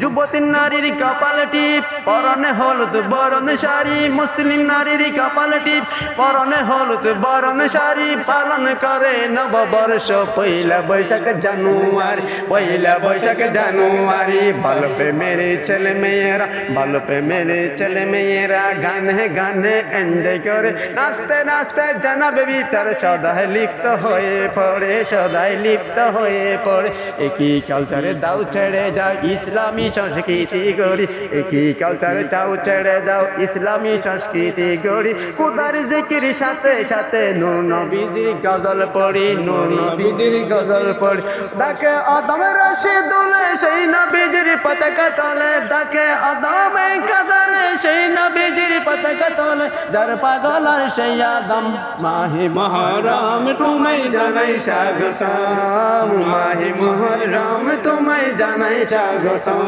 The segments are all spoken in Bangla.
যুবতী নারীর কপাল টিপ পরনে হলুদ বরণ শাড়ি, মুসলিম নারীর কপাল টিপ পরনে হলুদ বরণ শাড়ি, পালন করে নববর্ষ পয়লা বৈশাখ জানুয়ারি, পয়লা বৈশাখ জানুয়ারি। ভালো পে মেরে ছেলে মেয়েরা, ভালো পে মেরে ছেলে মেয়েরা গানে গানে এনজয় করে, নাচতে নাচতে জানাবে বিচার সদাই লিপ্ত হয়ে পড়ে, সদাই লিপ্ত হয়ে পড়ে। একই কালচারে দাও ছেড়ে যাও ইসলামী সংস্কৃতি গড়ি, একই কালচারে যাও ছেড়ে যাও ইসলামী সংস্কৃতি গড়ি। খুদার জিকির সাথে সাথে নূর নবীর গজল পড়ি, নূর নবীর গজল পড়ি। তাকে আদমের রশি দুলে সেই নবীজির পতাকা তলে, তাকে আদমে কাদারে সেই নবীজির পতাকা তলে। যার পাগল আর সেই আদম, মাহে মুহররম তোমায় জানাই স্বাগতম, মাহে মুহররম তোমায় জানাই স্বাগতম।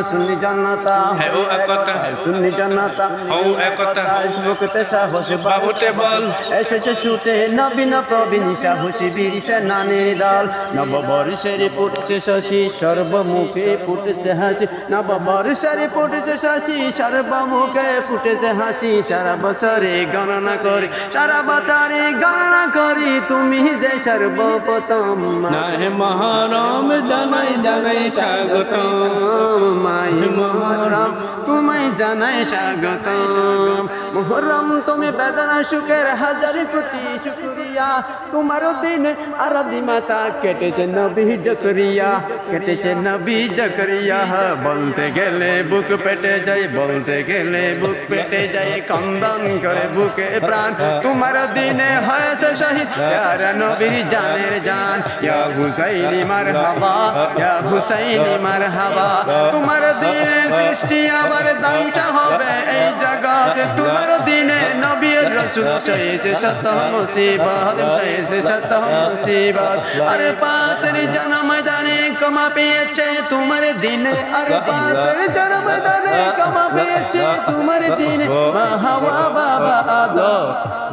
সুন্নি জনতা ও একতা, সুন্নি জনতা ও একতা, যুবকতে সাহস বাহুতে বল, এসেছে ছুটে নবীন প্রবীণ সাহসী বীর সেনানীর দল। নববর্ষের ফুটছে শশী সর্বমুখে ফুটেছে হাসি, নববর্ষের ফুটেছে শশী সর্বমুখে ফুটেছে হাসি। সারা বছরে গণনা করি, সারা বছরে গণনা করি, তুমি যে সর্বপ্রথম। মাহে মুহররম জানাই জানাই স্বাগতম, মাহে মুহররম তোমায় জানাই স্বাগতম। মুহররম তুমি বেদনা সুখের হাজার কোটি শুকরিয়া, তোমার দিন আরাধি মাতা কেটেছে নবী জকরিয়া, কেটেছে নবী জকরিয়া। বলতে গেলে বুক পেটে যায়, বলতে গেলে বুক পেটে যায়, কন্দন করে বুকে প্রাণ। তোমার দিনে হয়েছে শহীদ ইয়া নবীর জানের জান, ইয়া হুসাইনি মারহাবা, ইয়া হুসাইনি মারহাবা। তোমার দিনে সৃষ্টি আবার ধ্বংস হবে এই জগৎ, তোমার দিনে নবীর রাসূল সয়েছে শত মুসিবত, সয়েছে শত মুসিবত। আর পাতের জন ময়দানে ক্ষমা পেয়েছে তোমার দিনে, আর পাতের জন ময়দানে ক্ষমা পেয়েছে তোমার দিনে। মা হাওয়া বাবা আদম,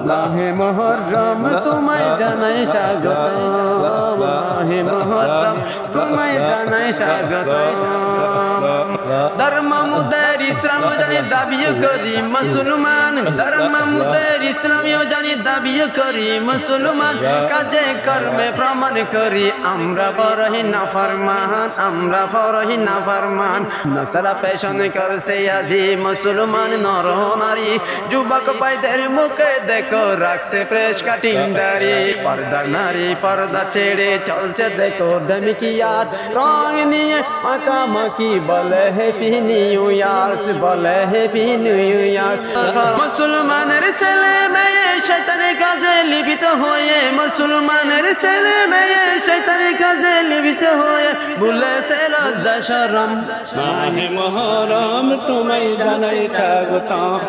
মাহে মুহররম তোমায় জানাই স্বাগতম, মাহে মুহররম তোমায় জানাই স্বাগতম। ধর্ম মুদের ইসলাম জানি দাবিও করি মুসলমান, ধর্ম মুদের ইসলামিও জানি দাবিও করি মুসলমান। কাজে কর্মে প্রমাণ করি আমরা বড়ই নাফরমান, আমরা বড়ই নাফরমান। নসরা পেশন করছে আজি মুসলমান নর নারী, যুবক ভাইদের মুখে দেখো রাখছে প্রেস কাটিং দাড়ি। পর্দা নারী পর্দা ছেড়ে চলছে দেখো ধমকিয়ার, রং নিয়ে মাখামাখি বলে হ্যাপি নিউ ইয়ার্স, বলে হ্যাপি নিউ ইয়ার্স। মুসলমানের ছেলে মেয়ে শয়তানের কাজে লিপ্ত হয়ে, মুসলমানের ছেলে মেয়ে শয়তানের কাজে লিপ্ত হয়ে ভুলেছে লজ্জা শরম। মাহে মুহররম তোমায় জানাই স্বাগতম,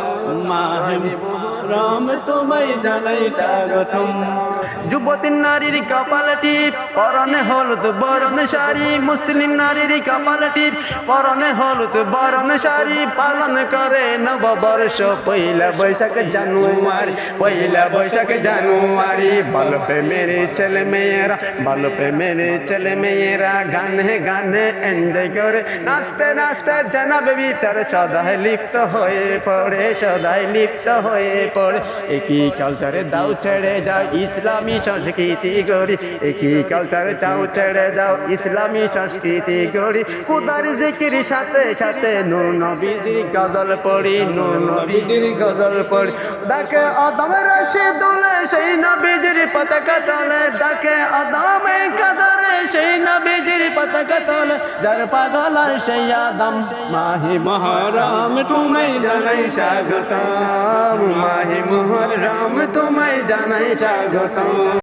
মাহে মুহররম তোমায় জানাই স্বাগতম। যুবতী নারীর কপাল টিপ পরনে হলুদ বরণ শাড়ি, মুসলিম নারীর কপাল টিপ পরনে হলুদ বরণ শাড়ি, পালন করে নববর্ষ পয়লা বৈশাখ জানুয়ারি, পয়লা বৈশাখ জানুয়ারি। ভালো পে মেরে ছেলে মেয়েরা, ভালো পে মেরে ছেলে মেয়েরা গানে গানে এনজয় করে, নাচতে নাচতে জানাবে বিচার সদাই লিপ্ত হয়ে পড়ে, সদাই লিপ্ত হয়ে পড়ে। একই কালচারে দাও ছেড়ে যাও ইসলামী সংস্কৃতি গড়ি, একই কালচারে যাও ছেড়ে যাও ইসলামী সংস্কৃতি গড়ি। খুদার জিকির সাথে সাথে নূর নবীর গজল পড়ি, নূর নবীর গজল পড়ি। তাকে আদমের রশি দুলে সেই নবীজির পতাকা তলে, তাকে আদমে কাদারে সেই নবীজির পতাকা তলে। যার পাগল আর সেই আদম, মাহে মুহররম তোমায় জানাই স্বাগতম, মাহে মুহররম তোমায় জানাই স্বাগতম।